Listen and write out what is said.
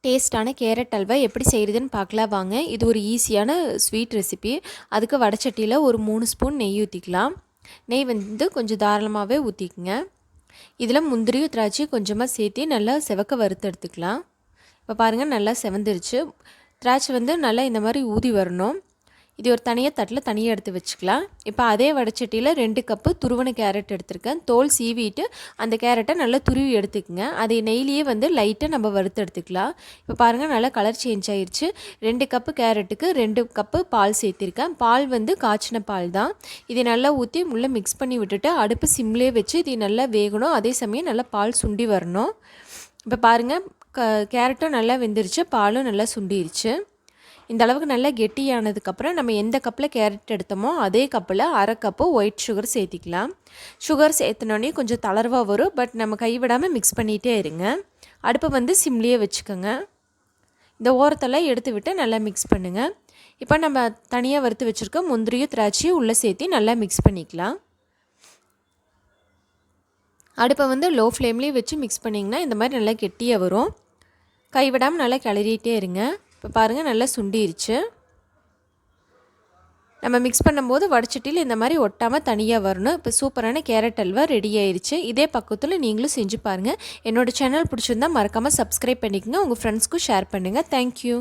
டேஸ்ட்டான கேரட் அல்வா எப்படி செய்கிறதுன்னு பார்க்கலாம் வாங்க. இது ஒரு ஈஸியான ஸ்வீட் ரெசிபி. அதுக்கு வடச்சட்டியில் ஒரு 3 ஸ்பூன் நெய் ஊற்றிக்கலாம். நெய் வந்து கொஞ்சம் தாராளமாகவே ஊற்றிக்குங்க. இதில் முந்திரியும் திராட்சையும் கொஞ்சமாக சேர்த்து நல்லா செவக்க வறுத்து எடுத்துக்கலாம். இப்போ பாருங்கள், நல்லா செவந்துருச்சு. திராட்சை வந்து நல்லா இந்த மாதிரி ஊதி வரணும். இது ஒரு தட்டில் தனியாக எடுத்து வச்சுக்கலாம். இப்போ அதே வடச்சட்டியில் 2 கப்பு துருவன கேரட் எடுத்துருக்கேன். தோல் சீவிட்டு அந்த கேரட்டை நல்லா துருவி எடுத்துக்கங்க. அதை நெய்லியே வந்து லைட்டாக நம்ம வறுத்து எடுத்துக்கலாம். இப்போ பாருங்கள், நல்லா கலர் சேஞ்ச் ஆயிடுச்சு. 2 கப்பு கேரட்டுக்கு 2 கப்பு பால் சேர்த்திருக்கேன். பால் வந்து காய்ச்சின பால் தான். இதை நல்லா ஊற்றி உள்ளே மிக்ஸ் பண்ணி விட்டுட்டு அடுப்பு சிம்லேயே வச்சு இது நல்லா வேகணும். அதே சமயம் நல்லா பால் சுண்டி வரணும். இப்போ பாருங்கள், கேரட்டும் நல்லா வெந்துருச்சு, பாலும் நல்லா சுண்டிருச்சு. இந்த அளவுக்கு நல்லா கெட்டியானதுக்கப்புறம் நம்ம எந்த கப்பில் கேரட் எடுத்தோமோ அதே கப்பில் 1/2 கப்பு ஒயிட் சுகர் சேர்த்திக்கலாம். சுகர் சேர்த்துனோடனே கொஞ்சம் தளர்வாக வரும். பட் நம்ம கைவிடாமல் மிக்ஸ் பண்ணிகிட்டே இருங்க. அடுப்பை வந்து சிம்லேயே வச்சுக்கோங்க. இந்த ஓரத்தெல்லாம் எடுத்து விட்டு நல்லா மிக்ஸ் பண்ணுங்கள். இப்போ நம்ம தனியாக வறுத்து வச்சுருக்க முந்திரியும் திராட்சையும் உள்ளே சேர்த்து நல்லா மிக்ஸ் பண்ணிக்கலாம். அடுப்பை வந்து லோ ஃப்ளேம்லேயே வச்சு மிக்ஸ் பண்ணிங்கன்னா இந்த மாதிரி நல்லா கெட்டியாக வரும். கைவிடாமல் நல்லா கிளறிட்டே இருங்க. இப்போ பாருங்கள், நல்லா சுண்டிருச்சு. நம்ம மிக்ஸ் பண்ணும்போது வடச்சட்டியில் இந்த மாதிரி ஒட்டாமல் தனியாக வரணும். இப்போ சூப்பரான கேரட் அல்வா ரெடி ஆயிடுச்சு. இதே பக்கத்தில் நீங்களும் செஞ்சு பாருங்கள். என்னோடய சேனல் பிடிச்சிருந்தா மறக்காமல் சப்ஸ்கிரைப் பண்ணிக்கோங்க. உங்கள் ஃப்ரெண்ட்ஸ்க்கும் ஷேர் பண்ணுங்கள். தேங்க்யூ.